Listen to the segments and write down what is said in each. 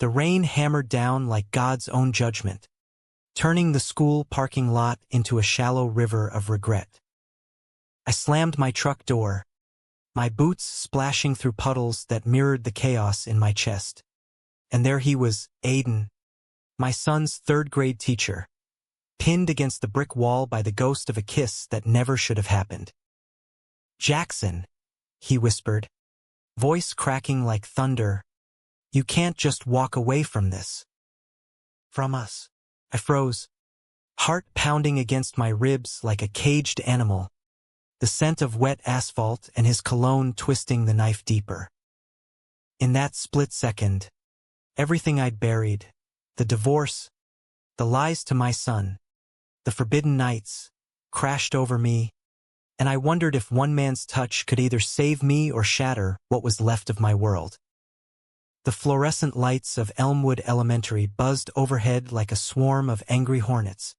The rain hammered down like God's own judgment, turning the school parking lot into a shallow river of regret. I slammed my truck door, my boots splashing through puddles that mirrored the chaos in my chest. And there he was, Aiden, my son's third-grade teacher, pinned against the brick wall by the ghost of a kiss that never should have happened. "Jackson," he whispered, voice cracking like thunder, "you can't just walk away from this." "From us." I froze, heart pounding against my ribs like a caged animal, the scent of wet asphalt and his cologne twisting the knife deeper. In that split second, everything I'd buried, the divorce, the lies to my son, the forbidden nights, crashed over me, and I wondered if one man's touch could either save me or shatter what was left of my world. The fluorescent lights of Elmwood Elementary buzzed overhead like a swarm of angry hornets,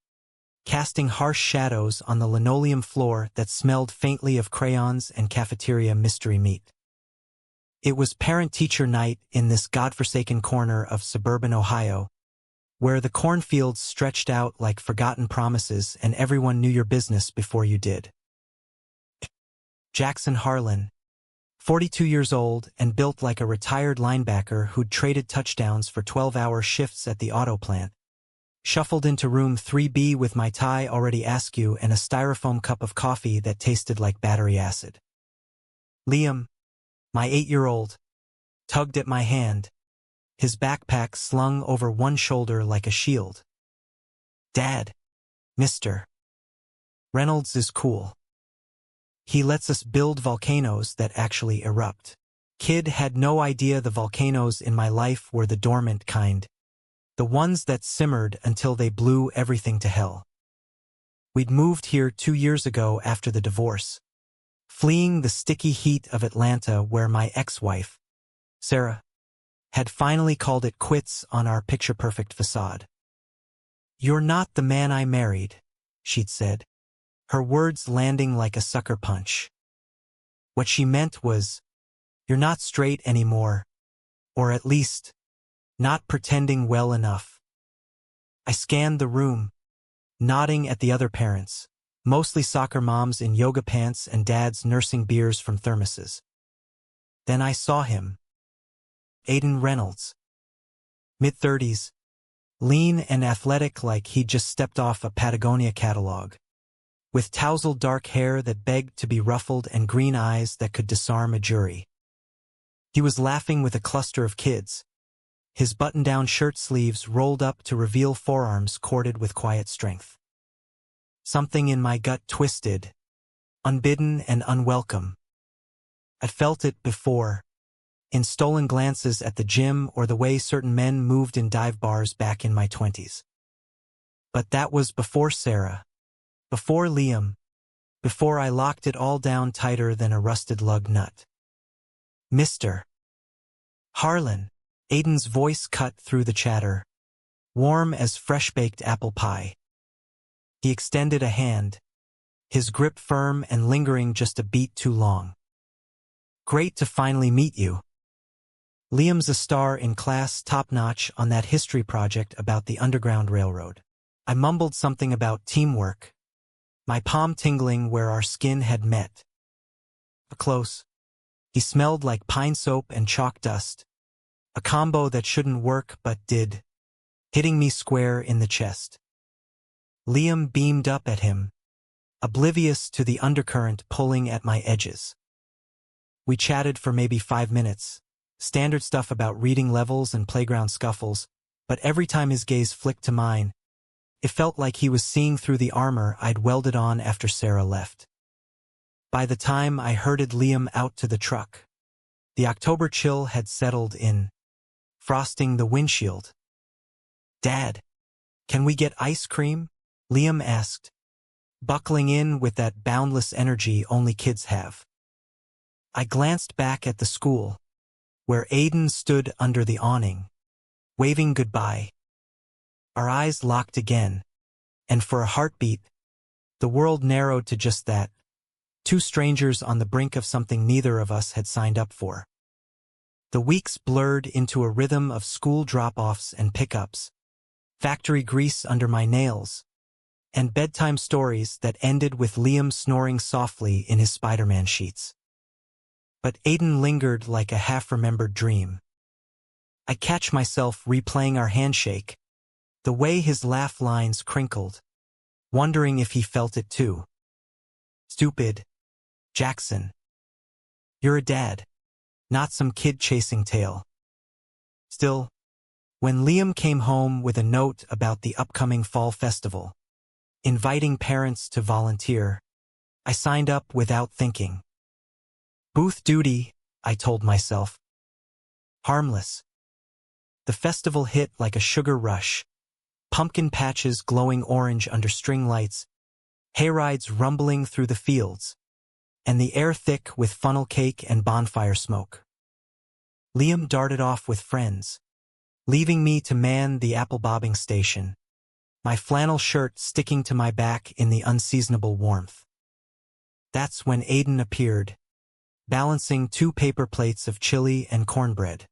casting harsh shadows on the linoleum floor that smelled faintly of crayons and cafeteria mystery meat. It was parent-teacher night in this godforsaken corner of suburban Ohio, where the cornfields stretched out like forgotten promises and everyone knew your business before you did. Jackson Harlan, 42 years old and built like a retired linebacker who'd traded touchdowns for 12-hour shifts at the auto plant, shuffled into room 3B with my tie already askew and a styrofoam cup of coffee that tasted like battery acid. Liam, my 8-year-old, tugged at my hand, his backpack slung over one shoulder like a shield. "Dad, Mr. Reynolds is cool. He lets us build volcanoes that actually erupt." Kid had no idea the volcanoes in my life were the dormant kind, the ones that simmered until they blew everything to hell. We'd moved here 2 years ago after the divorce, fleeing the sticky heat of Atlanta where my ex-wife, Sarah, had finally called it quits on our picture-perfect facade. "You're not the man I married," she'd said, her words landing like a sucker punch. What she meant was, "You're not straight anymore, or at least, not pretending well enough." I scanned the room, nodding at the other parents, mostly soccer moms in yoga pants and dads nursing beers from thermoses. Then I saw him. Aiden Reynolds. Mid-30s, lean and athletic like he'd just stepped off a Patagonia catalog, with tousled dark hair that begged to be ruffled and green eyes that could disarm a jury. He was laughing with a cluster of kids, his button-down shirt sleeves rolled up to reveal forearms corded with quiet strength. Something in my gut twisted, unbidden and unwelcome. I'd felt it before, in stolen glances at the gym or the way certain men moved in dive bars back in my 20s. But that was before Sarah, before Liam, before I locked it all down tighter than a rusted lug nut. "Mr. Harlan," Aiden's voice cut through the chatter, warm as fresh-baked apple pie. He extended a hand, his grip firm and lingering just a beat too long. "Great to finally meet you. Liam's a star in class, top-notch on that history project about the Underground Railroad." I mumbled something about teamwork, my palm tingling where our skin had met. Up close, he smelled like pine soap and chalk dust, a combo that shouldn't work but did, hitting me square in the chest. Liam beamed up at him, oblivious to the undercurrent pulling at my edges. We chatted for maybe 5 minutes, standard stuff about reading levels and playground scuffles, but every time his gaze flicked to mine, it felt like he was seeing through the armor I'd welded on after Sarah left. By the time I herded Liam out to the truck, the October chill had settled in, frosting the windshield. "Dad, can we get ice cream?" Liam asked, buckling in with that boundless energy only kids have. I glanced back at the school, where Aiden stood under the awning, waving goodbye. Our eyes locked again, and for a heartbeat, the world narrowed to just that, 2 strangers on the brink of something neither of us had signed up for. The weeks blurred into a rhythm of school drop-offs and pickups, factory grease under my nails, and bedtime stories that ended with Liam snoring softly in his Spider-Man sheets. But Aiden lingered like a half-remembered dream. I catch myself replaying our handshake, the way his laugh lines crinkled, wondering if he felt it too. Stupid, Jackson. You're a dad, not some kid-chasing tale. Still, when Liam came home with a note about the upcoming fall festival, inviting parents to volunteer, I signed up without thinking. Booth duty, I told myself. Harmless. The festival hit like a sugar rush, pumpkin patches glowing orange under string lights, hayrides rumbling through the fields, and the air thick with funnel cake and bonfire smoke. Liam darted off with friends, leaving me to man the apple-bobbing station, my flannel shirt sticking to my back in the unseasonable warmth. That's when Aiden appeared, balancing 2 paper plates of chili and cornbread.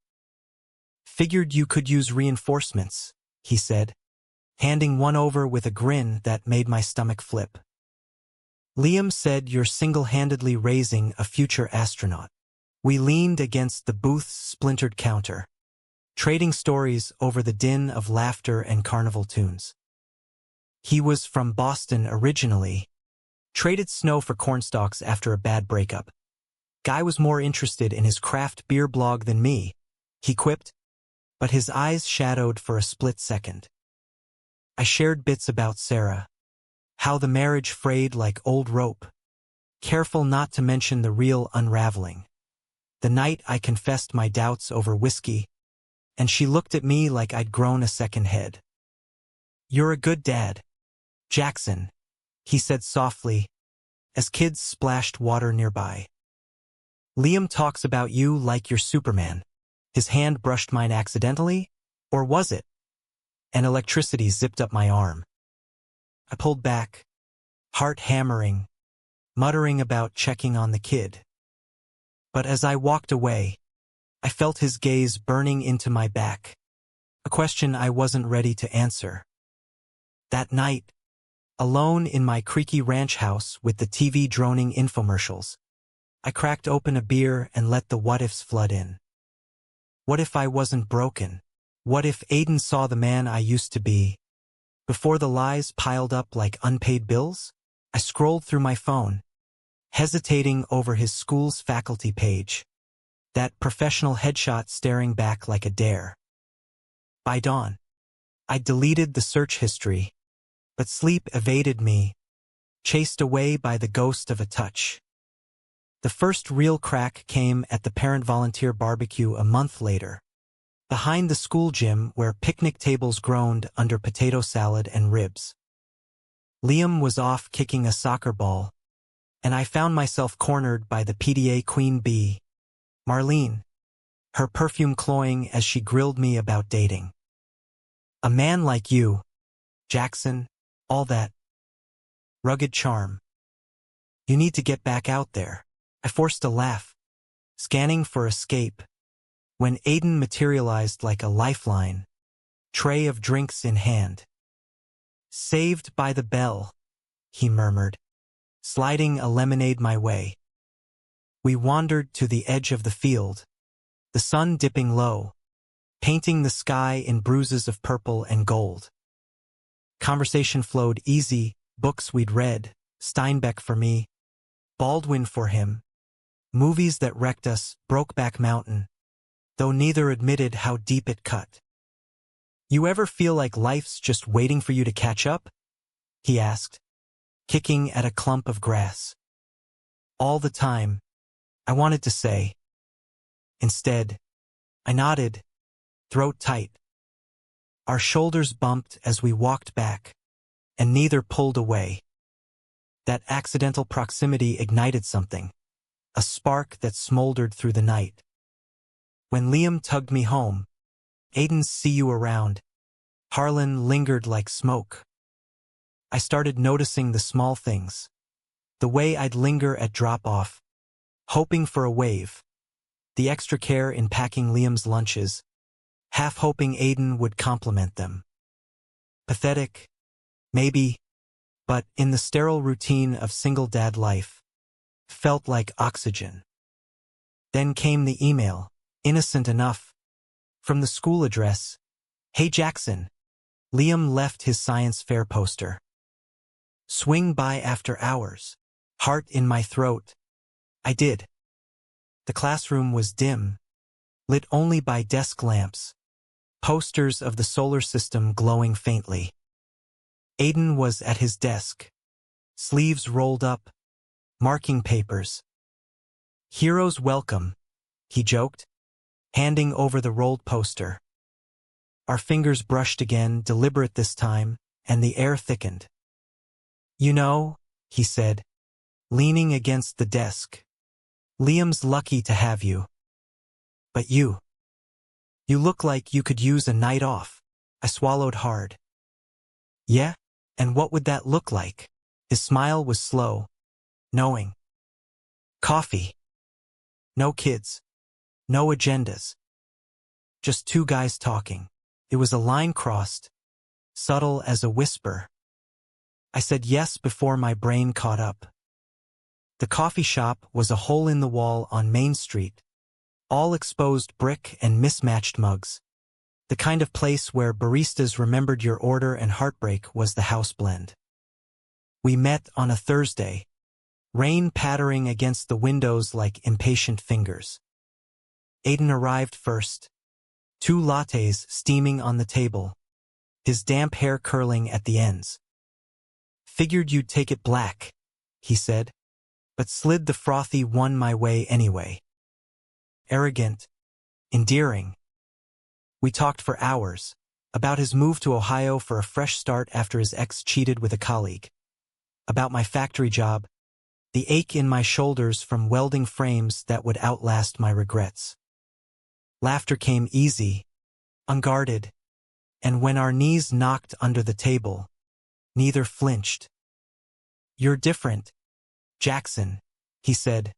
Figured you could use reinforcements, he said, handing one over with a grin that made my stomach flip. Liam said you're single-handedly raising a future astronaut. We leaned against the booth's splintered counter, trading stories over the din of laughter and carnival tunes. He was from Boston originally, traded snow for cornstalks after a bad breakup. Guy was more interested in his craft beer blog than me, he quipped, but his eyes shadowed for a split second. I shared bits about Sarah, how the marriage frayed like old rope, careful not to mention the real unraveling. The night I confessed my doubts over whiskey, and she looked at me like I'd grown a second head. You're a good dad, Jackson, he said softly, as kids splashed water nearby. Liam talks about you like you're Superman. His hand brushed mine accidentally, or was it? And electricity zipped up my arm. I pulled back, heart hammering, muttering about checking on the kid. But as I walked away, I felt his gaze burning into my back, a question I wasn't ready to answer. That night, alone in my creaky ranch house with the TV droning infomercials, I cracked open a beer and let the what-ifs flood in. What if I wasn't broken? What if Aiden saw the man I used to be? Before the lies piled up like unpaid bills, I scrolled through my phone, hesitating over his school's faculty page, that professional headshot staring back like a dare. By dawn, I deleted the search history, but sleep evaded me, chased away by the ghost of a touch. The first real crack came at the parent-volunteer barbecue a month later, behind the school gym where picnic tables groaned under potato salad and ribs. Liam was off kicking a soccer ball, and I found myself cornered by the PDA queen bee, Marlene, her perfume cloying as she grilled me about dating. A man like you, Jackson, all that rugged charm. You need to get back out there. I forced a laugh, scanning for escape, when Aiden materialized like a lifeline, tray of drinks in hand. Saved by the bell, he murmured, sliding a lemonade my way. We wandered to the edge of the field, the sun dipping low, painting the sky in bruises of purple and gold. Conversation flowed easy, books we'd read, Steinbeck for me, Baldwin for him, movies that wrecked us, Brokeback Mountain, though neither admitted how deep it cut. You ever feel like life's just waiting for you to catch up? He asked, kicking at a clump of grass. All the time, I wanted to say. Instead, I nodded, throat tight. Our shoulders bumped as we walked back, and neither pulled away. That accidental proximity ignited something, a spark that smoldered through the night. When Liam tugged me home, Aiden's "see you around" Harlan lingered like smoke. I started noticing the small things, the way I'd linger at drop-off, hoping for a wave, the extra care in packing Liam's lunches, half hoping Aiden would compliment them. Pathetic, maybe, but in the sterile routine of single dad life, felt like oxygen. Then came the email, innocent enough, from the school address. Hey Jackson, Liam left his science fair poster. Swing by after hours. Heart in my throat. I did. The classroom was dim, lit only by desk lamps, posters of the solar system glowing faintly. Aiden was at his desk, sleeves rolled up, marking papers. Heroes welcome, he joked, handing over the rolled poster. Our fingers brushed again, deliberate this time, and the air thickened. You know, he said, leaning against the desk, Liam's lucky to have you. But you look like you could use a night off. I swallowed hard. Yeah? And what would that look like? His smile was slow, knowing. Coffee. No kids. No agendas. Just two guys talking. It was a line crossed, subtle as a whisper. I said yes before my brain caught up. The coffee shop was a hole in the wall on Main Street, all exposed brick and mismatched mugs. The kind of place where baristas remembered your order and heartbreak was the house blend. We met on a Thursday, rain pattering against the windows like impatient fingers. Aiden arrived first, 2 lattes steaming on the table, his damp hair curling at the ends. Figured you'd take it black, he said, but slid the frothy one my way anyway. Arrogant, endearing. We talked for hours, about his move to Ohio for a fresh start after his ex cheated with a colleague, about my factory job, the ache in my shoulders from welding frames that would outlast my regrets. Laughter came easy, unguarded, and when our knees knocked under the table, neither flinched. You're different, Jackson, he said,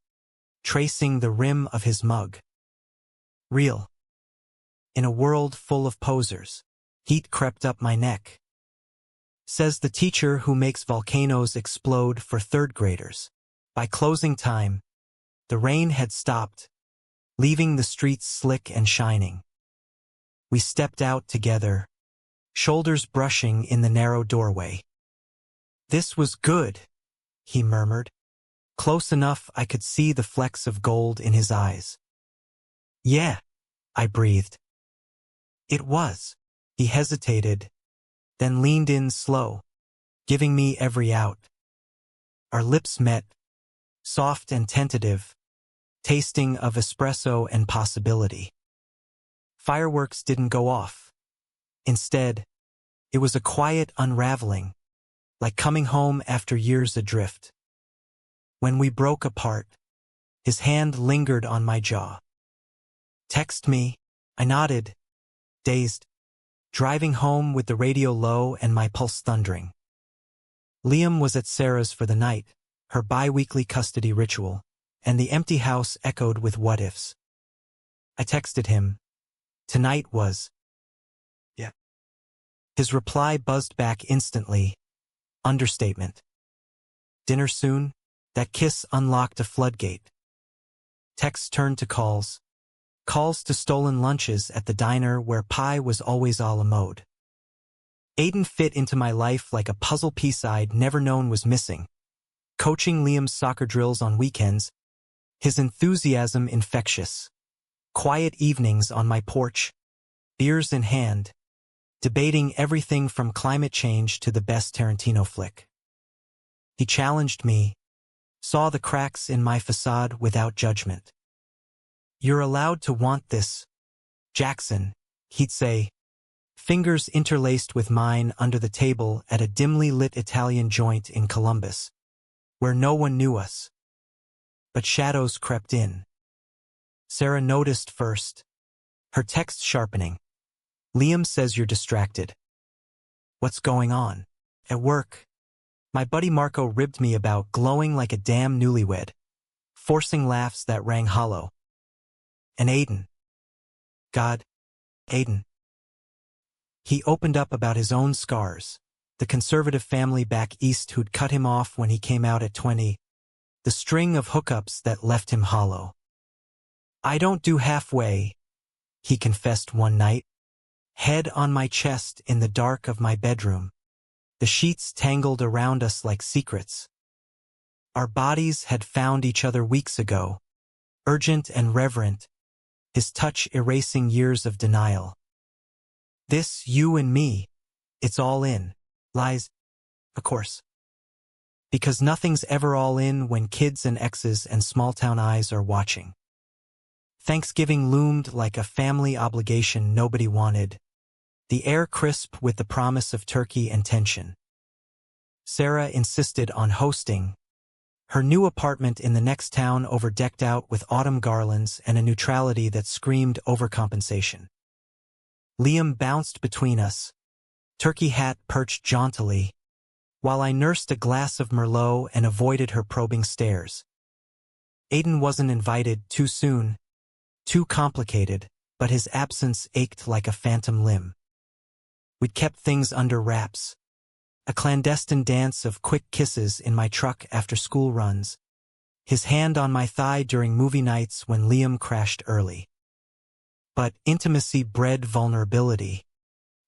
tracing the rim of his mug. Real. In a world full of posers, heat crept up my neck. Says the teacher who makes volcanoes explode for third graders. By closing time, the rain had stopped, leaving the streets slick and shining. We stepped out together, shoulders brushing in the narrow doorway. This was good, he murmured, close enough I could see the flecks of gold in his eyes. Yeah, I breathed. It was. He hesitated, then leaned in slow, giving me every out. Our lips met, soft and tentative, tasting of espresso and possibility. Fireworks didn't go off. Instead, it was a quiet unraveling, like coming home after years adrift. When we broke apart, his hand lingered on my jaw. Text me, I nodded, dazed, driving home with the radio low and my pulse thundering. Liam was at Sarah's for the night, her bi-weekly custody ritual, and the empty house echoed with what-ifs. I texted him. Tonight was. Yeah. His reply buzzed back instantly. Understatement. Dinner soon? That kiss unlocked a floodgate. Texts turned to calls. Calls to stolen lunches at the diner where pie was always a la mode. Aiden fit into my life like a puzzle piece I'd never known was missing. Coaching Liam's soccer drills on weekends, his enthusiasm infectious. Quiet evenings on my porch, beers in hand, debating everything from climate change to the best Tarantino flick. He challenged me, saw the cracks in my facade without judgment. You're allowed to want this, Jackson, he'd say, fingers interlaced with mine under the table at a dimly lit Italian joint in Columbus, where no one knew us. But shadows crept in. Sarah noticed first, her text sharpening. Liam says you're distracted. What's going on? At work. My buddy Marco ribbed me about glowing like a damn newlywed, forcing laughs that rang hollow. And Aiden. God, Aiden. He opened up about his own scars, the conservative family back east who'd cut him off when he came out at 20, the string of hookups that left him hollow. I don't do halfway, he confessed one night, head on my chest in the dark of my bedroom, the sheets tangled around us like secrets. Our bodies had found each other weeks ago, urgent and reverent, his touch erasing years of denial. This, you and me, it's all in. Lies, of course. Because nothing's ever all in when kids and exes and small-town eyes are watching. Thanksgiving loomed like a family obligation nobody wanted, the air crisp with the promise of turkey and tension. Sarah insisted on hosting, her new apartment in the next town overdecked out with autumn garlands and a neutrality that screamed overcompensation. Liam bounced between us, turkey hat perched jauntily, while I nursed a glass of Merlot and avoided her probing stares. Aiden wasn't invited too soon, too complicated, but his absence ached like a phantom limb. We'd kept things under wraps. A clandestine dance of quick kisses in my truck after school runs, his hand on my thigh during movie nights when Liam crashed early. But intimacy bred vulnerability,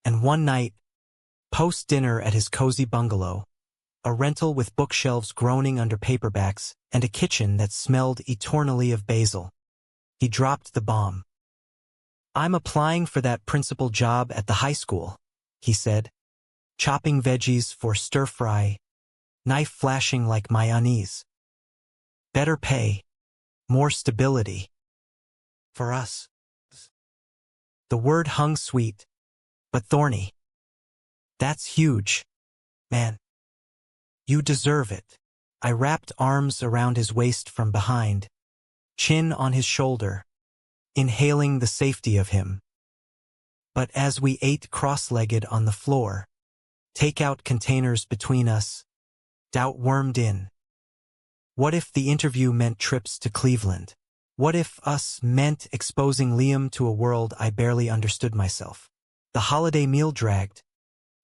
and one night, post-dinner at his cozy bungalow, a rental with bookshelves groaning under paperbacks and a kitchen that smelled eternally of basil, he dropped the bomb. I'm applying for that principal job at the high school, he said, chopping veggies for stir-fry, knife flashing like my unease. Better pay, more stability. For us. The word hung sweet, but thorny. That's huge, man. You deserve it. I wrapped arms around his waist from behind, chin on his shoulder, inhaling the safety of him. But as we ate cross-legged on the floor, takeout containers between us, doubt wormed in. What if the interview meant trips to Cleveland? What if us meant exposing Liam to a world I barely understood myself? The holiday meal dragged.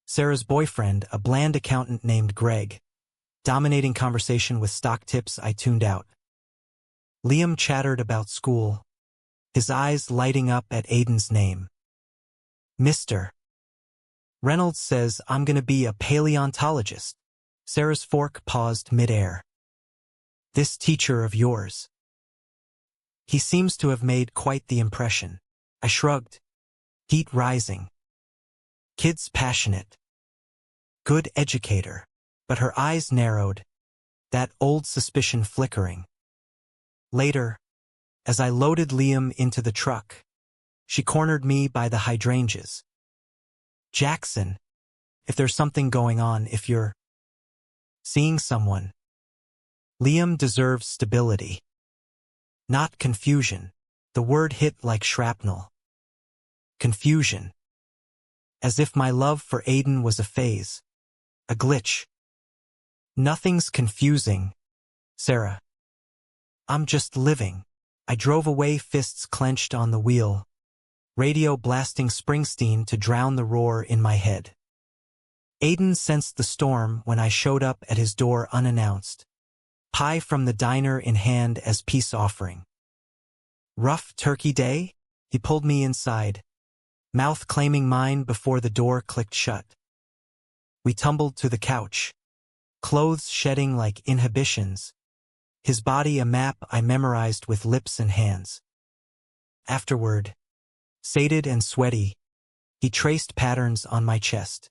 Sarah's boyfriend, a bland accountant named Greg, dominating conversation with stock tips I tuned out. Liam chattered about school, his eyes lighting up at Aiden's name. Mr. Reynolds says I'm gonna be a paleontologist. Sarah's fork paused midair. This teacher of yours. He seems to have made quite the impression. I shrugged, heat rising. Kid's passionate. Good educator. But her eyes narrowed, that old suspicion flickering. Later, as I loaded Liam into the truck, she cornered me by the hydrangeas. Jackson, if there's something going on, if you're seeing someone, Liam deserves stability. Not confusion. The word hit like shrapnel. Confusion. As if my love for Aiden was a phase, a glitch. Nothing's confusing, Sarah. I'm just living. I drove away, fists clenched on the wheel, radio blasting Springsteen to drown the roar in my head. Aiden sensed the storm when I showed up at his door unannounced, pie from the diner in hand as peace offering. Rough turkey day? He pulled me inside, mouth claiming mine before the door clicked shut. We tumbled to the couch, clothes shedding like inhibitions, his body a map I memorized with lips and hands. Afterward, sated and sweaty, he traced patterns on my chest.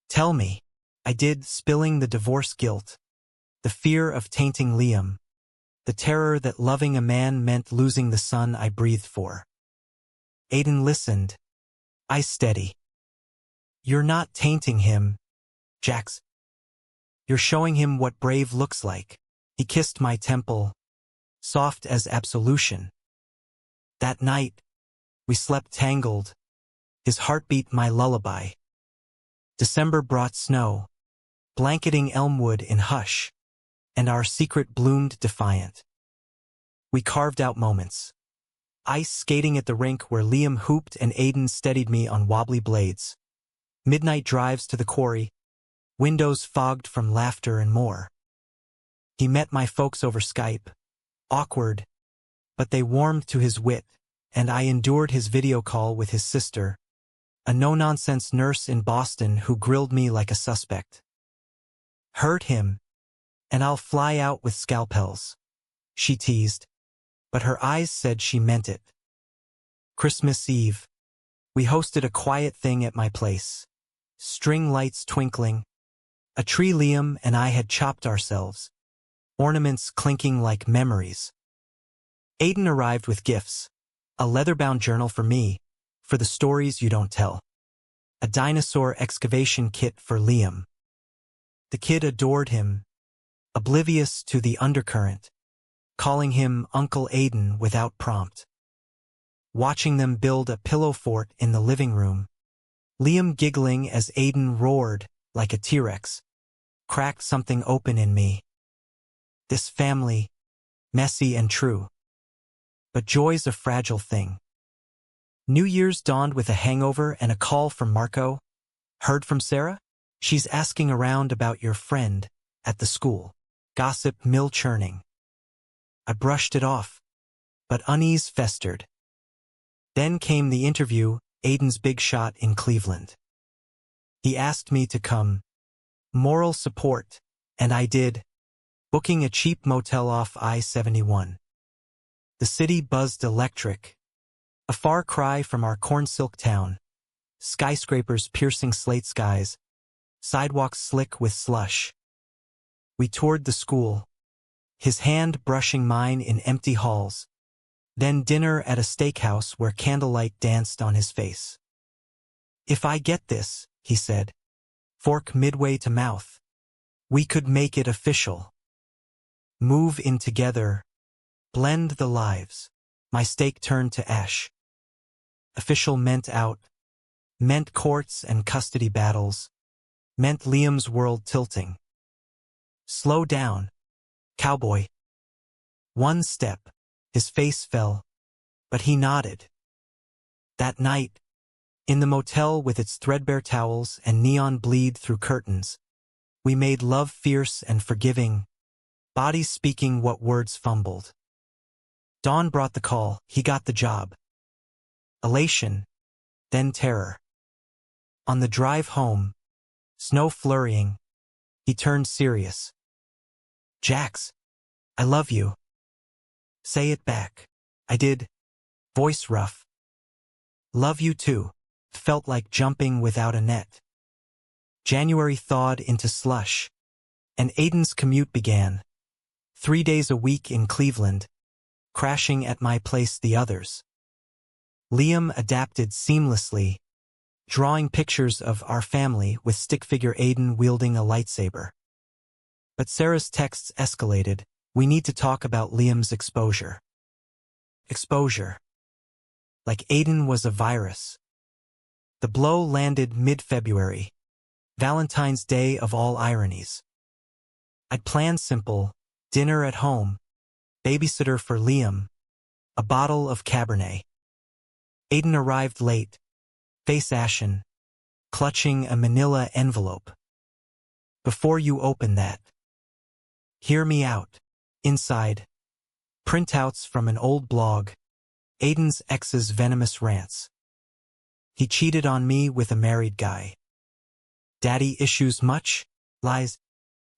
Tell me, I did, spilling the divorce guilt, the fear of tainting Liam, the terror that loving a man meant losing the son I breathed for. Aiden listened, eyes steady. You're not tainting him, Jax. You're showing him what brave looks like. He kissed my temple, soft as absolution. That night, we slept tangled, his heartbeat my lullaby. December brought snow, blanketing Elmwood in hush, and our secret bloomed defiant. We carved out moments, Ice skating at the rink where Liam hooped and Aiden steadied me on wobbly blades. Midnight drives to the quarry, windows fogged from laughter and more. He met my folks over Skype. Awkward, but they warmed to his wit, and I endured his video call with his sister, a no-nonsense nurse in Boston who grilled me like a suspect. Hurt him, and I'll fly out with scalpels, she teased, but her eyes said she meant it. Christmas Eve. We hosted a quiet thing at my place. String lights twinkling, a tree Liam and I had chopped ourselves, ornaments clinking like memories. Aiden arrived with gifts, a leather-bound journal for me, for the stories you don't tell, a dinosaur excavation kit for Liam. The kid adored him, oblivious to the undercurrent, calling him Uncle Aiden without prompt. Watching them build a pillow fort in the living room, Liam giggling as Aiden roared like a T-Rex, cracked something open in me. This family, messy and true. But joy's a fragile thing. New Year's dawned with a hangover and a call from Marco. Heard from Sarah? She's asking around about your friend at the school. Gossip mill churning. I brushed it off, but unease festered. Then came the interview, Aiden's big shot in Cleveland. He asked me to come. Moral support, and I did, booking a cheap motel off I-71. The city buzzed electric, a far cry from our corn-silk town, skyscrapers piercing slate skies, sidewalks slick with slush. We toured the school, his hand brushing mine in empty halls, then dinner at a steakhouse where candlelight danced on his face. If I get this, he said, fork midway to mouth, we could make it official. Move in together, blend the lives. My steak turned to ash. Official meant out, meant courts and custody battles, meant Liam's world tilting. Slow down, cowboy. One step, his face fell, but he nodded. That night, in the motel with its threadbare towels and neon bleed through curtains, we made love fierce and forgiving, bodies speaking what words fumbled. Dawn brought the call, he got the job. Elation, then terror. On the drive home, snow flurrying, he turned serious. Jax, I love you. Say it back. I did. Voice rough. Love you too. Felt like jumping without a net. January thawed into slush, and Aiden's commute began. 3 days a week in Cleveland, crashing at my place the others. Liam adapted seamlessly, drawing pictures of our family with stick figure Aiden wielding a lightsaber. But Sarah's texts escalated. We need to talk about Liam's exposure. Exposure. Like Aiden was a virus. The blow landed mid-February, Valentine's Day of all ironies. I'd planned simple, dinner at home, babysitter for Liam, a bottle of Cabernet. Aiden arrived late, face ashen, clutching a manila envelope. Before you open that, hear me out. Inside, printouts from an old blog, Aiden's ex's venomous rants. He cheated on me with a married guy. Daddy issues much? Lies.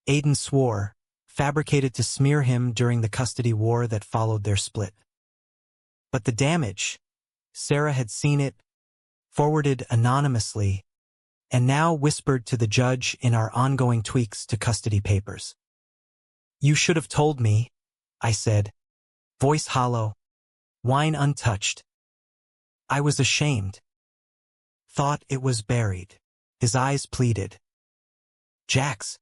Aiden swore, fabricated to smear him during the custody war that followed their split. But the damage, Sarah had seen it, forwarded anonymously, and now whispered to the judge in our ongoing tweaks to custody papers. You should have told me, I said, voice hollow, wine untouched. I was ashamed. Thought it was buried. His eyes pleaded. Jax,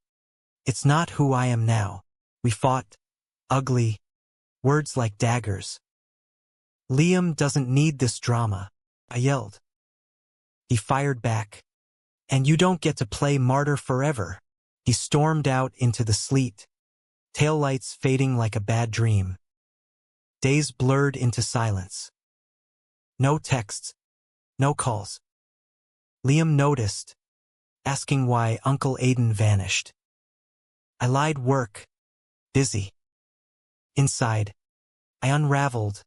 it's not who I am now. We fought. Ugly. Words like daggers. Liam doesn't need this drama, I yelled. He fired back. And you don't get to play martyr forever. He stormed out into the sleet, taillights fading like a bad dream. Days blurred into silence. No texts, no calls. Liam noticed, asking why Uncle Aiden vanished. I lied, work, busy. Inside, I unraveled,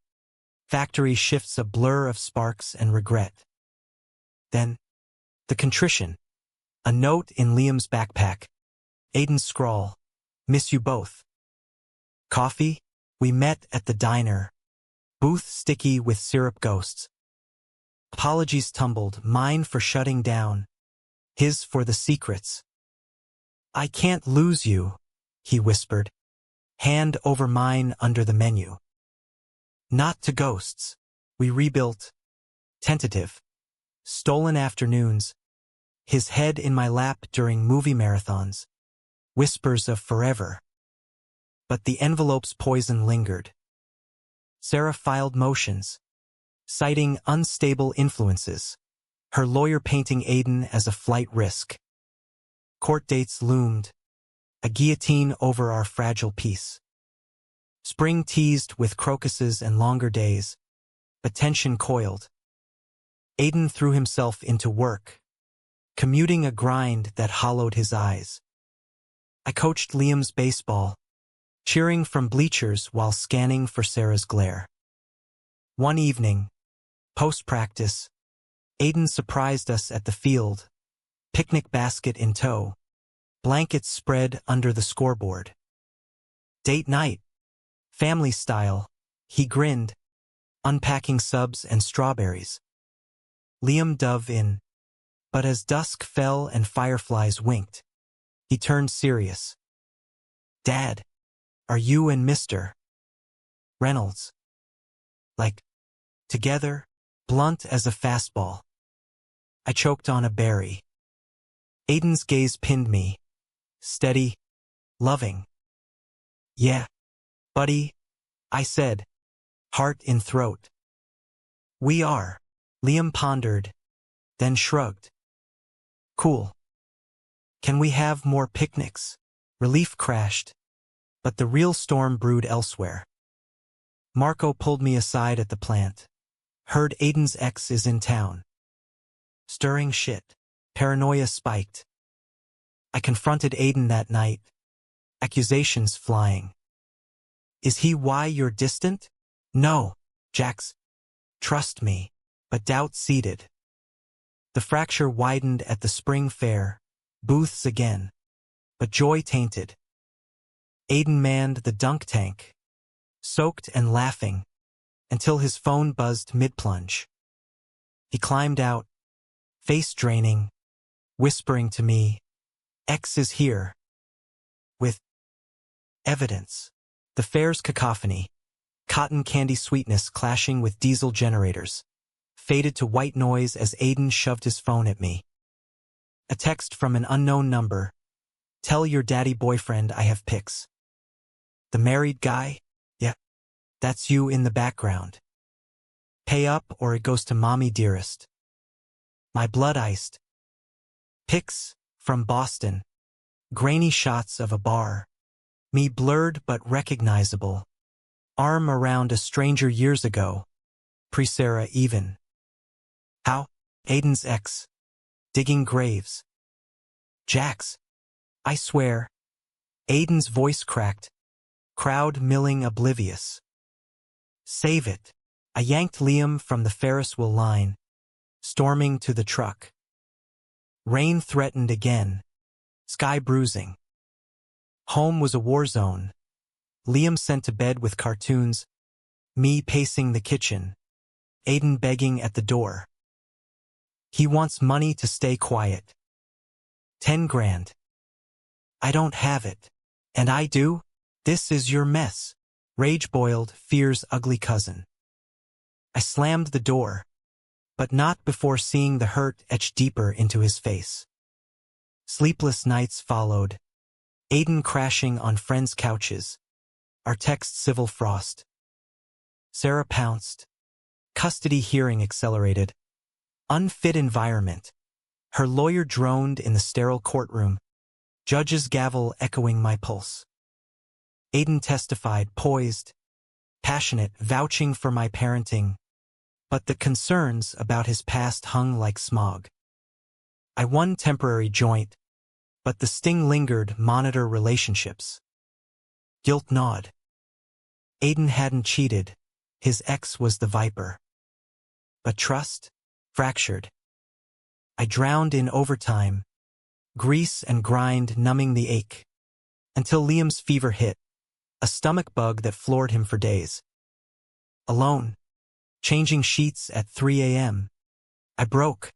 factory shifts, a blur of sparks and regret. Then, the contrition. A note in Liam's backpack. Aiden's scrawl. Miss you both. Coffee? We met at the diner. Booth sticky with syrup ghosts. Apologies tumbled, mine for shutting down, his for the secrets. I can't lose you, he whispered, hand over mine under the menu. Not to ghosts. We rebuilt. Tentative. Stolen afternoons. His head in my lap during movie marathons. Whispers of forever. But the envelope's poison lingered. Sarah filed motions, citing unstable influences, her lawyer painting Aiden as a flight risk. Court dates loomed, a guillotine over our fragile peace. Spring teased with crocuses and longer days, but tension coiled. Aiden threw himself into work, commuting a grind that hollowed his eyes. I coached Liam's baseball, cheering from bleachers while scanning for Sarah's glare. One evening, post-practice, Aiden surprised us at the field, picnic basket in tow, blankets spread under the scoreboard. Date night, family style, he grinned, unpacking subs and strawberries. Liam dove in, but as dusk fell and fireflies winked, he turned serious. Dad, are you and Mr. Reynolds? Like, together, blunt as a fastball. I choked on a berry. Aiden's gaze pinned me, steady, loving. Yeah, buddy, I said, heart in throat. We are, Liam pondered, then shrugged. Cool. Can we have more picnics? Relief crashed, but the real storm brewed elsewhere. Marco pulled me aside at the plant. Heard Aiden's ex is in town. Stirring shit. Paranoia spiked. I confronted Aiden that night. Accusations flying. Is he why you're distant? No, Jax. Trust me. But doubt seeded. The fracture widened at the spring fair. Booths again. But joy tainted. Aiden manned the dunk tank, soaked and laughing, until his phone buzzed mid-plunge. He climbed out, face draining, whispering to me, X is here. With evidence. The fair's cacophony, cotton candy sweetness clashing with diesel generators, faded to white noise as Aiden shoved his phone at me. A text from an unknown number. Tell your daddy boyfriend I have pics. The married guy? Yeah, that's you in the background. Pay up or it goes to mommy dearest. My blood iced. Pics from Boston. Grainy shots of a bar. Me blurred but recognizable. Arm around a stranger years ago. Pre-Sarah even. How? Aiden's ex. Digging graves. Jax. I swear. Aiden's voice cracked. Crowd milling oblivious. Save it. I yanked Liam from the Ferris wheel line, storming to the truck. Rain threatened again. Sky bruising. Home was a war zone. Liam sent to bed with cartoons, me pacing the kitchen, Aiden begging at the door. He wants money to stay quiet. 10 grand. I don't have it. And I do? This is your mess. Rage boiled fear's ugly cousin. I slammed the door, but not before seeing the hurt etch deeper into his face. Sleepless nights followed. Aiden crashing on friends' couches. Our text civil frost. Sarah pounced. Custody hearing accelerated. Unfit environment. Her lawyer droned in the sterile courtroom. Judge's gavel echoing my pulse. Aiden testified, poised, passionate, vouching for my parenting. but the concerns about his past hung like smog. I won temporary joint, but the sting lingered. Monitor relationships. Guilt gnawed. Aiden hadn't cheated. His ex was the viper. But trust? Fractured. I drowned in overtime, grease and grind numbing the ache, until Liam's fever hit, a stomach bug that floored him for days. Alone, changing sheets at 3 a.m., I broke,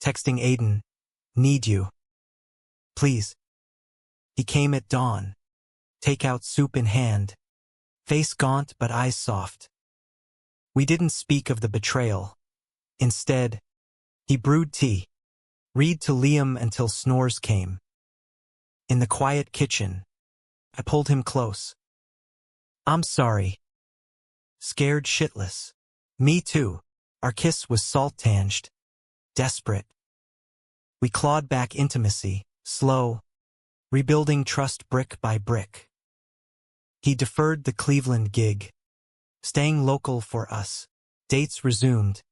texting Aiden, "Need you. Please." He came at dawn, takeout soup in hand, face gaunt but eyes soft. We didn't speak of the betrayal. Instead, he brewed tea, read to Liam until snores came. In the quiet kitchen, I pulled him close. "I'm sorry." Scared shitless. Me too. Our kiss was salt-tanged, desperate. We clawed back intimacy, slow, rebuilding trust brick by brick. He deferred the Cleveland gig, staying local for us. Dates resumed.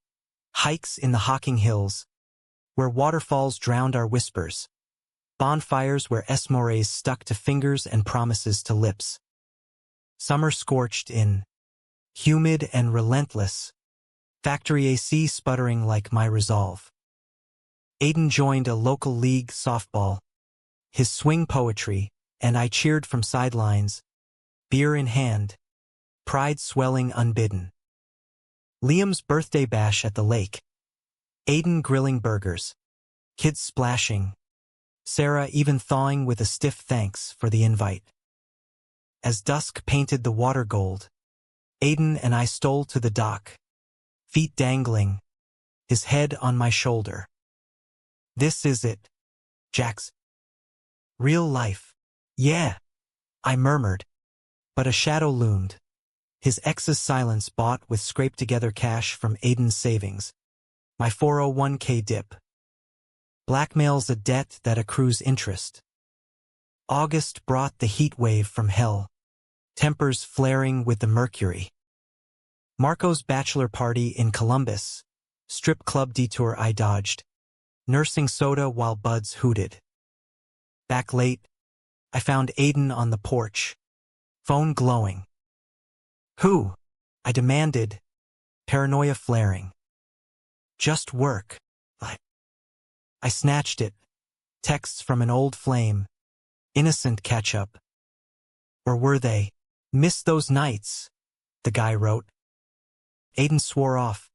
Hikes in the Hocking Hills, where waterfalls drowned our whispers. Bonfires where esmores stuck to fingers and promises to lips. Summer scorched in, humid and relentless, factory AC sputtering like my resolve. Aiden joined a local league softball, his swing poetry, and I cheered from sidelines, beer in hand, pride swelling unbidden. Liam's birthday bash at the lake. Aiden grilling burgers, kids splashing, Sarah even thawing with a stiff thanks for the invite. As dusk painted the water gold, Aiden and I stole to the dock, feet dangling, his head on my shoulder. "This is it, Jax. Real life." "Yeah," I murmured, but a shadow loomed, his ex's silence bought with scraped-together cash from Aiden's savings. My 401k dip. Blackmail's a debt that accrues interest. August brought the heat wave from hell, tempers flaring with the mercury. Marco's bachelor party in Columbus, strip club detour I dodged, nursing soda while buds hooted. Back late, I found Aiden on the porch, phone glowing. "Who?" I demanded, paranoia flaring. "Just work." I snatched it, texts from an old flame, innocent catch-up. Or were they? "Miss those nights," the guy wrote. Aiden swore off,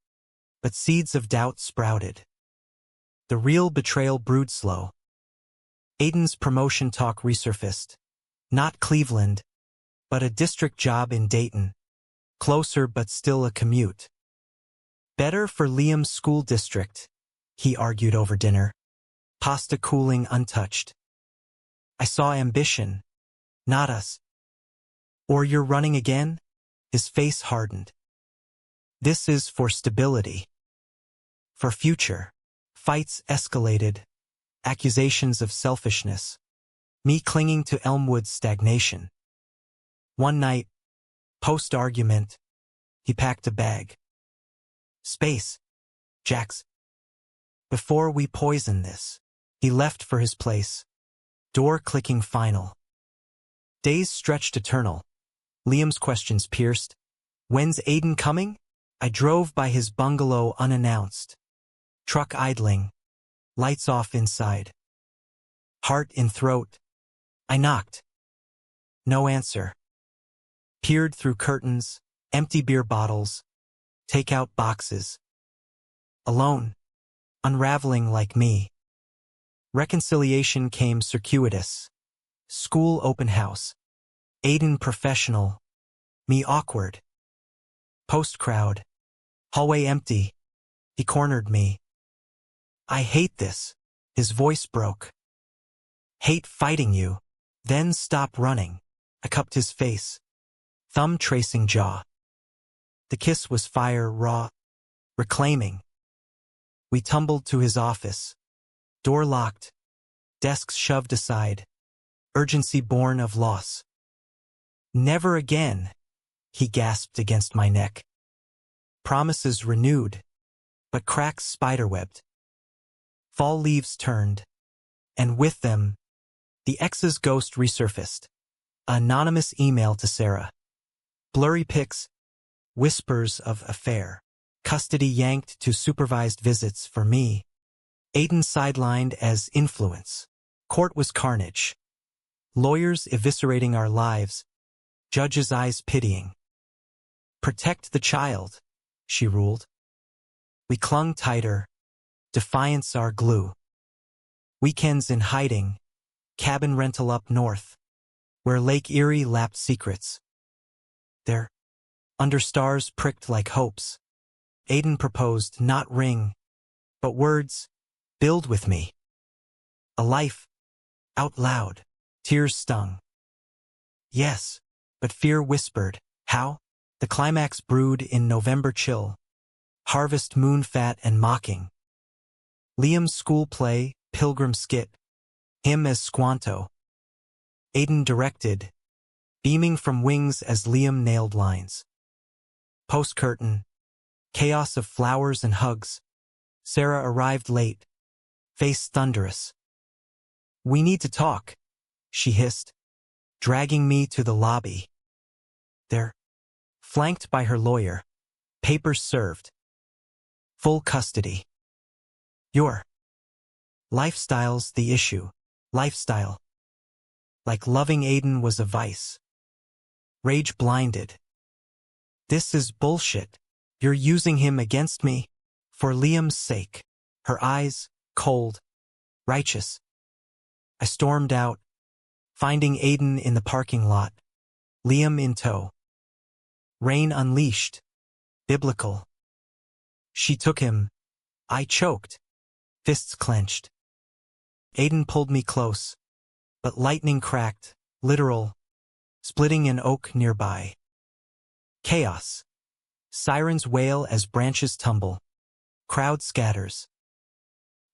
but seeds of doubt sprouted. The real betrayal brewed slow. Aiden's promotion talk resurfaced. Not Cleveland, but a district job in Dayton. Closer but still a commute. Better for Liam's school district, he argued over dinner. Pasta cooling untouched. I saw ambition, not us. "Or you're running again?" His face hardened. "This is for stability. For future." Fights escalated, accusations of selfishness, me clinging to Elmwood's stagnation. One night, post-argument, he packed a bag. "Space, Jax. Before we poison this." He left for his place, door clicking final. Days stretched eternal. Liam's questions pierced. "When's Aiden coming?" I drove by his bungalow unannounced. Truck idling, lights off inside. Heart in throat. I knocked. No answer. Peered through curtains, empty beer bottles, takeout boxes. Alone, unraveling like me. Reconciliation came circuitous. School open house. Aiden professional. Me awkward. Post crowd. Hallway empty. He cornered me. "I hate this." His voice broke. "Hate fighting you. Then stop running." I cupped his face. Thumb tracing jaw. The kiss was fire raw. Reclaiming. We tumbled to his office. Door locked. Desks shoved aside. Urgency born of loss. "Never again," he gasped against my neck. Promises renewed, but cracks spiderwebbed. Fall leaves turned, and with them, the ex's ghost resurfaced. Anonymous email to Sarah. Blurry pics, whispers of affair. Custody yanked to supervised visits for me. Aiden sidelined as influence. Court was carnage. Lawyers eviscerating our lives. Judge's eyes pitying. Protect the child, she ruled. We clung tighter. Defiance our glue. Weekends in hiding. Cabin rental up north, where Lake Erie lapped secrets. There, under stars pricked like hopes, Aiden proposed not ring, but words, build with me. A life, out loud, tears stung. Yes, but fear whispered, how? The climax brewed in November chill, harvest moon fat and mocking. Liam's school play, pilgrim skit, him as Squanto. Aiden directed, beaming from wings as Liam nailed lines. Post-curtain, chaos of flowers and hugs. Sarah arrived late, face thunderous. We need to talk, she hissed, dragging me to the lobby. There, flanked by her lawyer, papers served. Full custody. Your lifestyle's the issue. Lifestyle. Like loving Aiden was a vice. Rage blinded. This is bullshit. You're using him against me. For Liam's sake. Her eyes, cold, righteous. I stormed out, finding Aiden in the parking lot. Liam in tow. Rain unleashed. Biblical. She took him. I choked. Fists clenched. Aiden pulled me close, but lightning cracked, literal, splitting an oak nearby. Chaos. Sirens wail as branches tumble. Crowd scatters.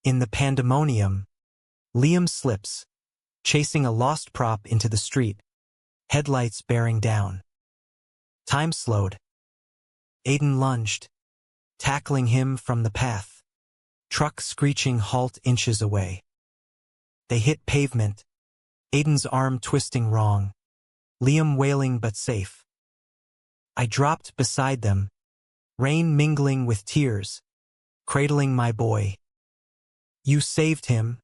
In the pandemonium, Liam slips, chasing a lost prop into the street, headlights bearing down. Time slowed. Aiden lunged, tackling him from the path. Truck screeching halt inches away. They hit pavement, Aiden's arm twisting wrong, Liam wailing but safe. I dropped beside them, rain mingling with tears, cradling my boy. You saved him,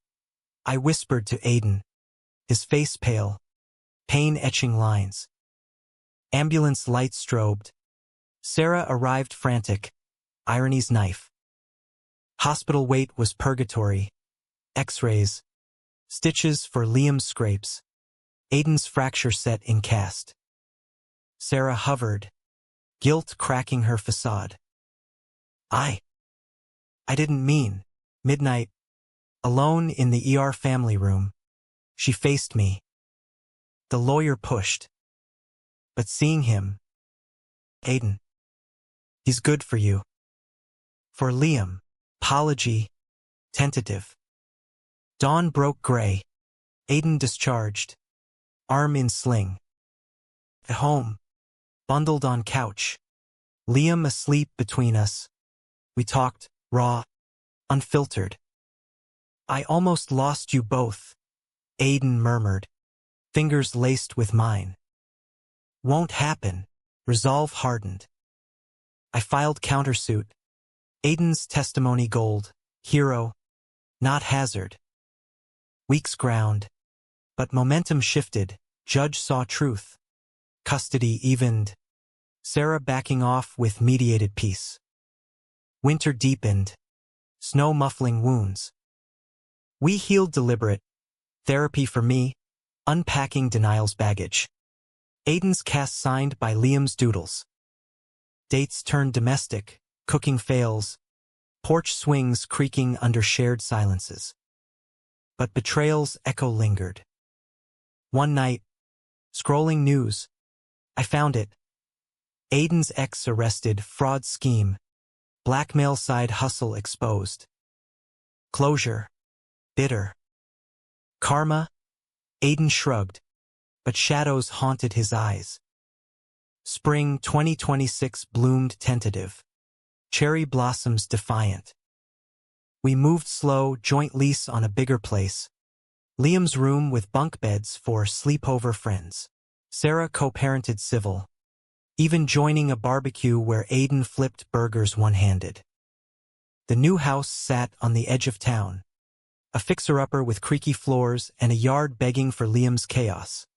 I whispered to Aiden, his face pale, pain etching lines. Ambulance lights strobed. Sarah arrived frantic, irony's knife. Hospital wait was purgatory. X-rays. Stitches for Liam's scrapes. Aiden's fracture set in cast. Sarah hovered, guilt cracking her facade. I didn't mean. Midnight. Alone in the ER family room. She faced me. The lawyer pushed. But seeing him. Aiden. He's good for you. For Liam. Apology. Tentative. Dawn broke gray. Aiden discharged. Arm in sling. At home. Bundled on couch. Liam asleep between us. We talked, raw, unfiltered. I almost lost you both, Aiden murmured, fingers laced with mine. Won't happen, resolve hardened. I filed countersuit. Aiden's testimony gold, hero, not hazard. Weeks ground, but momentum shifted, judge saw truth. Custody evened, Sarah backing off with mediated peace. Winter deepened, snow muffling wounds. We healed deliberate, therapy for me, unpacking denial's baggage. Aiden's cast signed by Liam's doodles. Dates turned domestic, cooking fails, porch swings creaking under shared silences. But betrayal's echo lingered. One night, scrolling news, I found it. Aiden's ex arrested, fraud scheme, blackmail side hustle exposed. Closure. Bitter. Karma? Aiden shrugged, but shadows haunted his eyes. Spring 2026 bloomed tentative. cherry blossoms defiant. We moved slow, joint lease on a bigger place. Liam's room with bunk beds for sleepover friends. Sarah co-parented civil, even joining a barbecue where Aiden flipped burgers one-handed. The new house sat on the edge of town, a fixer-upper with creaky floors and a yard begging for Liam's chaos.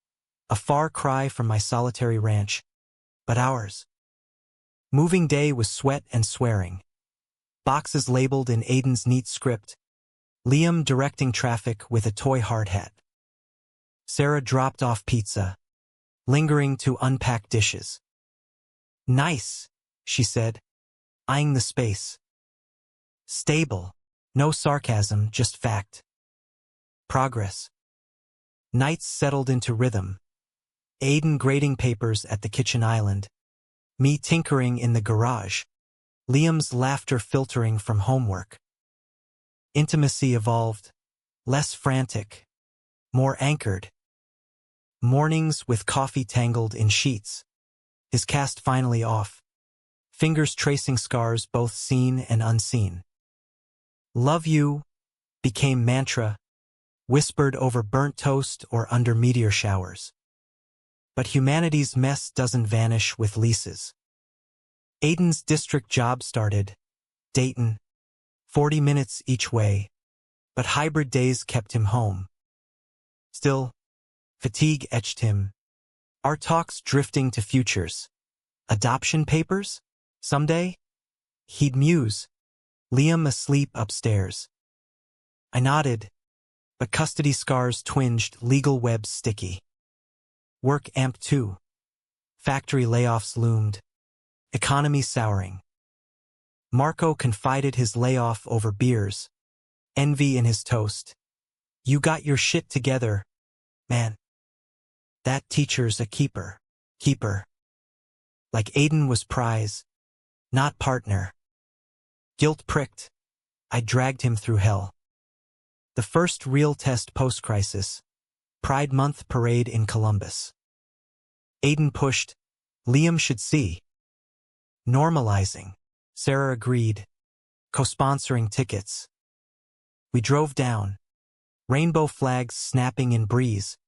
A far cry from my solitary ranch, but ours. Moving day was sweat and swearing. Boxes labeled in Aiden's neat script. Liam directing traffic with a toy hard hat. Sarah dropped off pizza, lingering to unpack dishes. Nice, she said, eyeing the space. Stable. No sarcasm, just fact. Progress. Nights settled into rhythm. Aiden grading papers at the kitchen island. Me tinkering in the garage. Liam's laughter filtering from homework. Intimacy evolved. Less frantic. More anchored. Mornings with coffee tangled in sheets. His cast finally off. Fingers tracing scars both seen and unseen. Love you became mantra, whispered over burnt toast or under meteor showers. But humanity's mess doesn't vanish with leases. Aiden's district job started. Dayton. 40 minutes each way. But hybrid days kept him home. Still, fatigue etched him. Our talks drifting to futures. Adoption papers? Someday? He'd muse. Liam asleep upstairs. I nodded, but custody scars twinged legal webs sticky. Work amped too. Factory layoffs loomed. Economy souring. Marco confided his layoff over beers. Envy in his toast. You got your shit together, man. That teacher's a keeper. Keeper. Like Aiden was prize, not partner. Guilt pricked. I dragged him through hell. The first real test post-crisis. Pride Month parade in Columbus. Aiden pushed. Liam should see. Normalizing. Sarah agreed. Co-sponsoring tickets. We drove down. Rainbow flags snapping in breeze.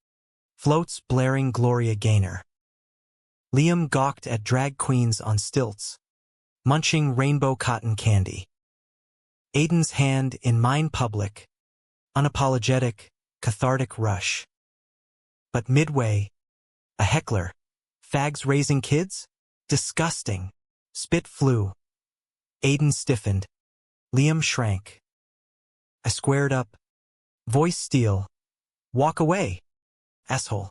Floats blaring Gloria Gaynor. Liam gawked at drag queens on stilts, munching rainbow cotton candy. Aiden's hand in mine public, unapologetic, cathartic rush. But midway, a heckler. Fags raising kids? Disgusting. Spit flew. Aiden stiffened. Liam shrank. I squared up. Voice steel. Walk away, asshole.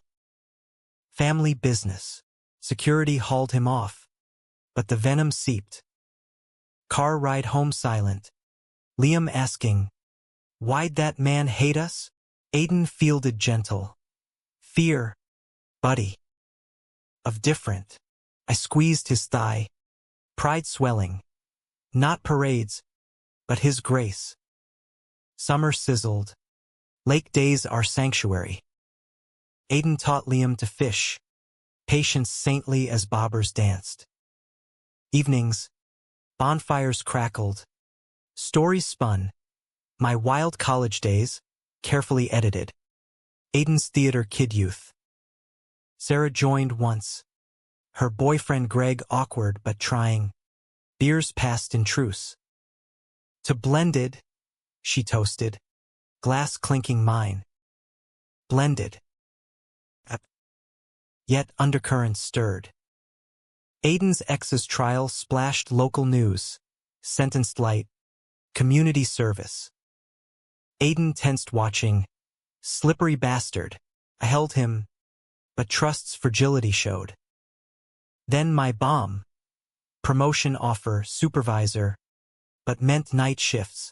Family business. Security hauled him off. But the venom seeped. Car ride home silent. Liam asking, why'd that man hate us? Aiden fielded gentle. Fear, buddy. Of different. I squeezed his thigh. Pride swelling. Not parades, but his grace. Summer sizzled. Lake days are sanctuary. Aiden taught Liam to fish. Patience saintly as bobbers danced. Evenings, bonfires crackled. Stories spun. My wild college days, carefully edited. Aiden's theater kid youth. Sarah joined once. Her boyfriend Greg awkward but trying. Beers passed in truce. To blended, she toasted. Glass clinking mine. Blended. Yet undercurrents stirred. Aiden's ex's trial splashed local news. Sentenced light. Community service. Aiden tensed watching. Slippery bastard. I held him, but trust's fragility showed. Then my bomb. Promotion offer, supervisor, but meant night shifts.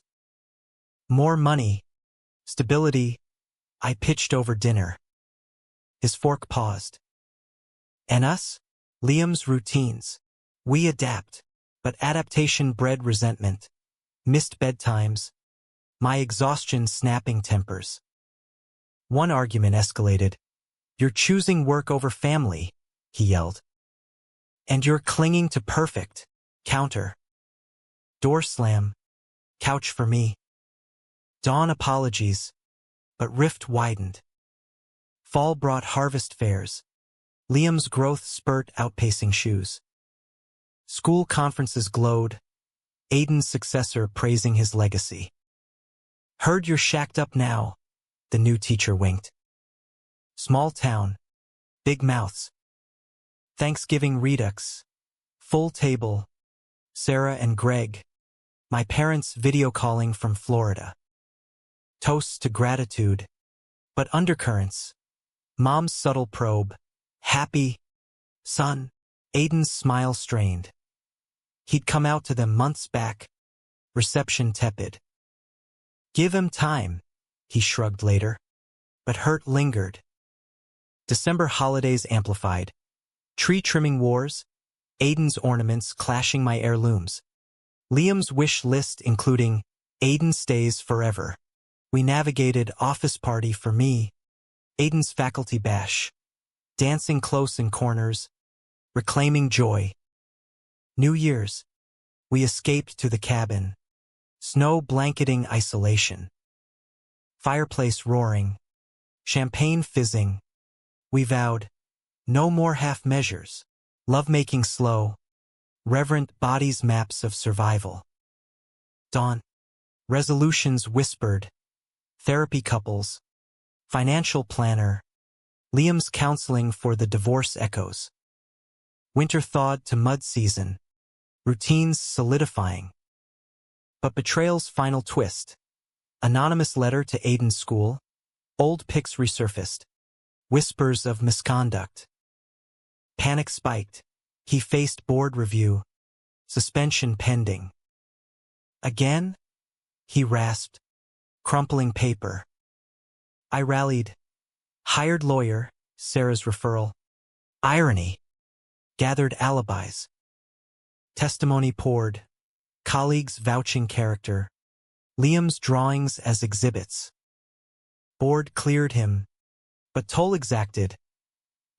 More money. Stability. I pitched over dinner. His fork paused. And us? Liam's routines. We adapt, but adaptation bred resentment. Missed bedtimes. My exhaustion snapping tempers. One argument escalated. You're choosing work over family, he yelled. And you're clinging to perfect. Counter. Door slam. Couch for me. Dawn apologies, but rift widened. Fall brought harvest fairs. Liam's growth spurt outpacing shoes. School conferences glowed. Aiden's successor praising his legacy. Heard you're shacked up now, the new teacher winked. Small town. Big mouths. Thanksgiving redux. Full table. Sarah and Greg. My parents video calling from Florida. Toasts to gratitude. But undercurrents. Mom's subtle probe. Happy. Son. Aiden's smile strained. He'd come out to them months back. Reception tepid. Give him time, he shrugged later. But hurt lingered. December holidays amplified. Tree trimming wars. Aiden's ornaments clashing my heirlooms. Liam's wish list including Aiden stays forever. We navigated office party for me. Aiden's faculty bash. Dancing close in corners. Reclaiming joy. New Year's. We escaped to the cabin. Snow blanketing isolation. Fireplace roaring. Champagne fizzing. We vowed. No more half measures. Lovemaking slow. Reverent bodies maps of survival. Dawn. Resolutions whispered. Therapy couples. Financial planner. Liam's counseling for the divorce echoes. Winter thawed to mud season. Routines solidifying. But betrayal's final twist. Anonymous letter to Aiden's school. Old pics resurfaced. Whispers of misconduct. Panic spiked. He faced board review. Suspension pending. Again? He rasped. Crumpling paper. I rallied. Hired lawyer, Sarah's referral. Irony. Gathered alibis. Testimony poured. Colleagues vouching character. Liam's drawings as exhibits. Board cleared him. But toll exacted.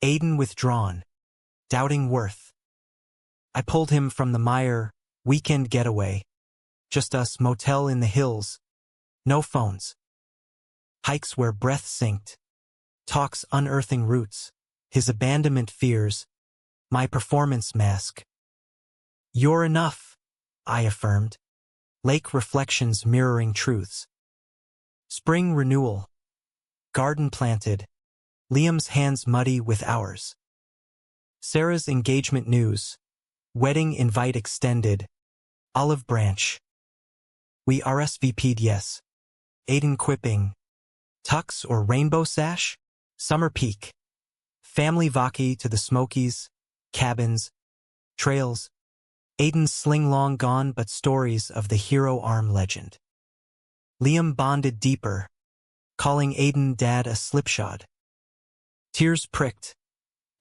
Aiden withdrawn. Doubting worth. I pulled him from the mire. Weekend getaway. Just us, motel in the hills. No phones. Hikes where breath synced. Talks unearthing roots. His abandonment fears. My performance mask. You're enough, I affirmed. Lake reflections mirroring truths. Spring renewal. Garden planted. Liam's hands muddy with ours. Sarah's engagement news. Wedding invite extended. Olive branch. We RSVP'd yes. Aiden quipping. Tux or rainbow sash? Summer peak. Family vaki to the Smokies. Cabins. Trails. Aiden's sling long gone but stories of the hero arm legend. Liam bonded deeper. Calling Aiden dad a slipshod. Tears pricked.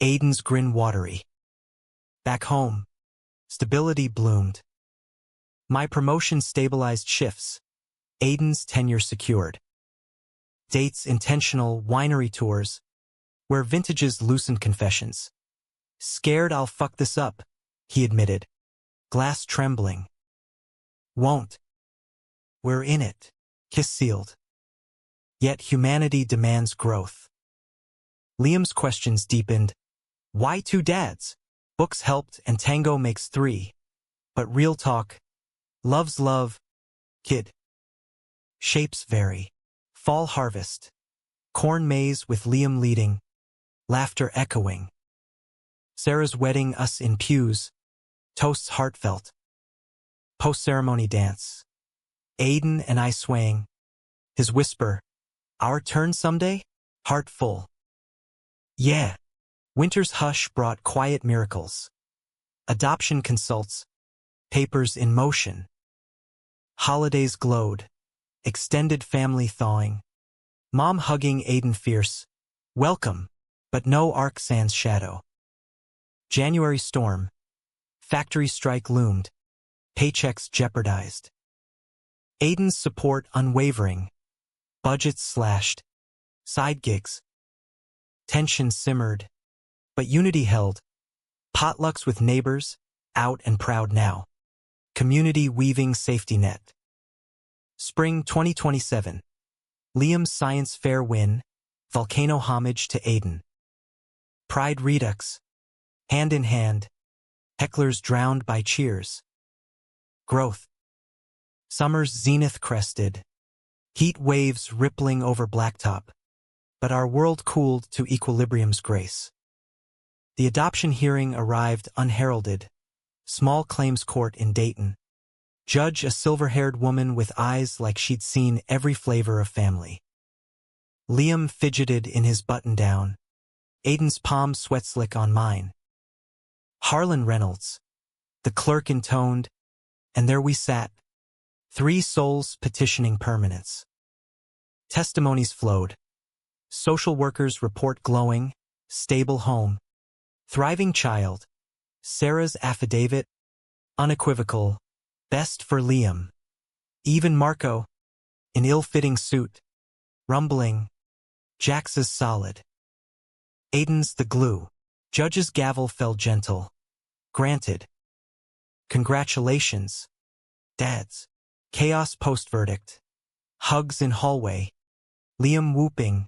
Aiden's grin watery. Back home. Stability bloomed. My promotion stabilized shifts. Aiden's tenure secured. Dates intentional winery tours. Where vintages loosened confessions. Scared I'll fuck this up, he admitted. Glass trembling. Won't. We're in it. Kiss sealed. Yet humanity demands growth. Liam's questions deepened. Why two dads? Books helped and tango makes three. But real talk. Love's love. Kid. Shapes vary. Fall harvest. Corn maze with Liam leading. Laughter echoing. Sarah's wedding us in pews. Toasts heartfelt. Post-ceremony dance. Aiden and I swaying. His whisper. Our turn someday? Heart full. Yeah. Winter's hush brought quiet miracles. Adoption consults. Papers in motion. Holidays glowed. Extended family thawing. Mom hugging Aiden fierce. Welcome, but no arc sans shadow. January storm. Factory strike loomed. Paychecks jeopardized. Aiden's support unwavering. Budgets slashed. Side gigs. Tension simmered. But unity held. Potlucks with neighbors, out and proud now. community weaving safety net. Spring 2027. Liam's Science Fair win, volcano homage to Aiden. Pride Redux, hand in hand, hecklers drowned by cheers. Growth. Summer's zenith crested, heat waves rippling over blacktop, but our world cooled to equilibrium's grace. The adoption hearing arrived unheralded, small claims court in Dayton. Judge a silver-haired woman with eyes like she'd seen every flavor of family. Liam fidgeted in his button-down, Aiden's palm sweat-slick on mine. Harlan Reynolds, the clerk intoned, and there we sat, 3 souls petitioning permanence. Testimonies flowed. Social workers report glowing, stable home, thriving child. Sarah's affidavit, unequivocal, best for Liam. Even Marco, in ill-fitting suit, rumbling, Jax is solid. Aiden's the glue. Judge's gavel fell gentle. Granted. Congratulations, dads. Chaos post-verdict. Hugs in hallway. Liam whooping.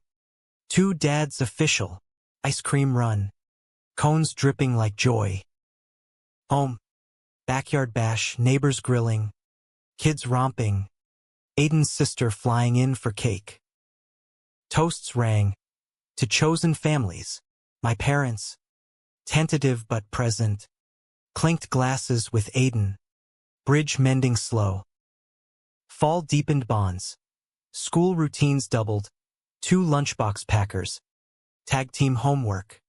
2 dads official. Ice cream run. Cones dripping like joy. Home. Backyard bash, neighbors grilling. Kids romping. Aiden's sister flying in for cake. Toasts rang. To chosen families. My parents. Tentative but present. Clinked glasses with Aiden. Bridge mending slow. Fall deepened bonds. School routines doubled. 2 lunchbox packers. Tag team homework.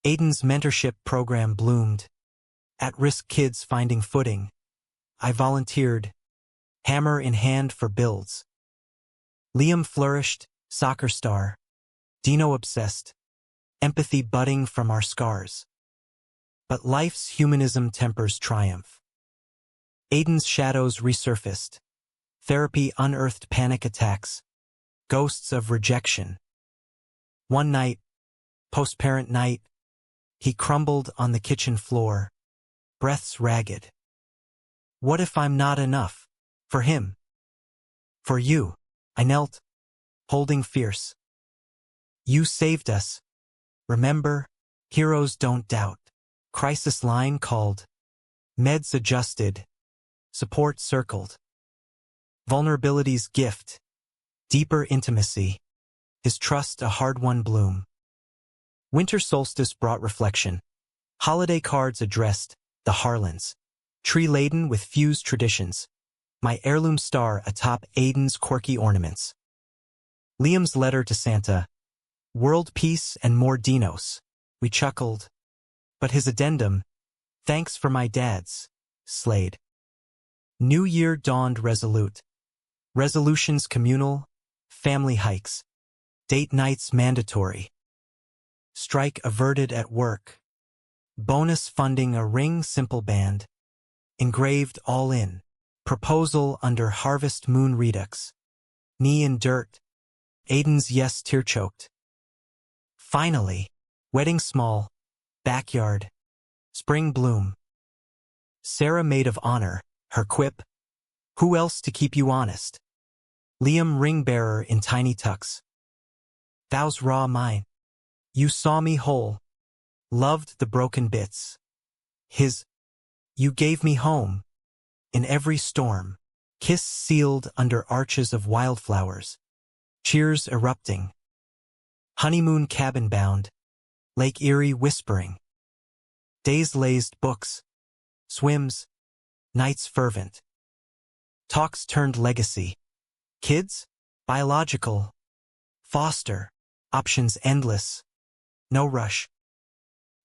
Aiden's mentorship program bloomed. At-risk kids finding footing. I volunteered. Hammer in hand for builds. Liam flourished, soccer star. Dino obsessed. Empathy budding from our scars. But life's humanism tempers triumph. Aiden's shadows resurfaced. Therapy unearthed panic attacks. Ghosts of rejection. One night, post-parent night, he crumbled on the kitchen floor, breaths ragged. What if I'm not enough? For him. For you. I knelt, holding fierce. You saved us. Remember, heroes don't doubt. Crisis line called. Meds adjusted. Support circled. Vulnerability's gift. Deeper intimacy. His trust a hard-won bloom. Winter solstice brought reflection. Holiday cards addressed the Harlans. Tree laden with fused traditions. My heirloom star atop Aiden's quirky ornaments. Liam's letter to Santa. World peace and more dinos. We chuckled. But his addendum. Thanks for my dads. Slayed. New Year dawned resolute. Resolutions communal. Family hikes. Date nights mandatory. Strike averted at work. Bonus funding a ring simple band. Engraved all in. Proposal under Harvest Moon Redux. Knee in dirt. Aiden's yes tear-choked. Finally. Wedding small. Backyard. Spring bloom. Sarah maid of honor. Her quip. Who else to keep you honest? Liam ring bearer in tiny tucks. Thou's raw mine. You saw me whole. Loved the broken bits. His. You gave me home. In every storm. Kiss sealed under arches of wildflowers. Cheers erupting. Honeymoon cabin bound. Lake Erie whispering. Days lazed books. Swims. Nights fervent. Talks turned legacy. Kids? Biological. Foster. Options endless. No rush.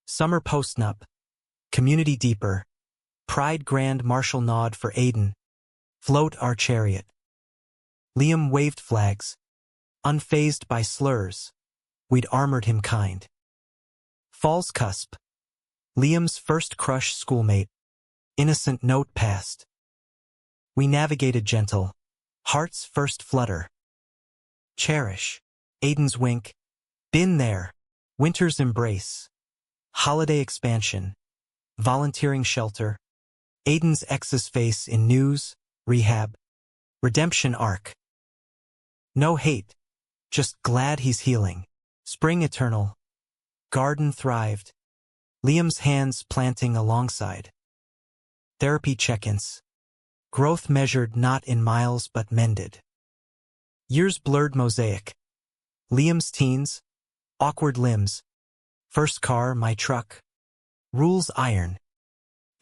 Summer postnup. Community deeper. Pride grand martial nod for Aiden. Float our chariot. Liam waved flags. Unfazed by slurs. We'd armored him kind. Fall's cusp. Liam's first crush schoolmate. Innocent note passed. We navigated gentle. Heart's first flutter. Cherish. Aiden's wink. Been there. Winter's embrace. Holiday expansion. Volunteering shelter. Aiden's ex's face in news, rehab, redemption arc. No hate, just glad he's healing. Spring eternal. Garden thrived. Liam's hands planting alongside. Therapy check-ins. Growth measured not in miles but mended. Years blurred mosaic. Liam's teens. Awkward limbs. First car, my truck. Rules iron.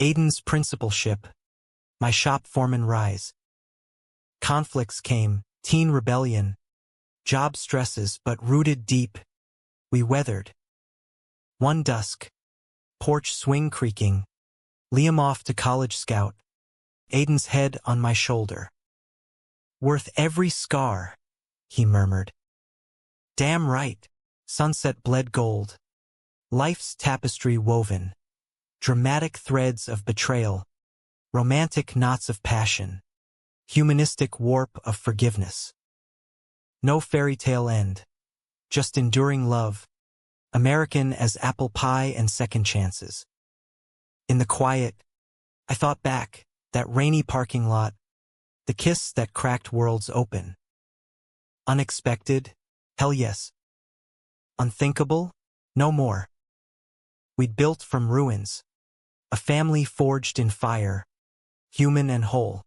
Aiden's principalship. My shop foreman rise. Conflicts came, teen rebellion. Job stresses but rooted deep. We weathered. One dusk. Porch swing creaking. Liam off to college scout. Aiden's head on my shoulder. Worth every scar, he murmured. Damn right. Sunset bled gold. Life's tapestry woven. Dramatic threads of betrayal. Romantic knots of passion. Humanistic warp of forgiveness. No fairy tale end. Just enduring love. American as apple pie and second chances. In the quiet, I thought back, that rainy parking lot, the kiss that cracked worlds open. Unexpected? Hell yes. Unthinkable? No more. We'd built from ruins. A family forged in fire, human and whole.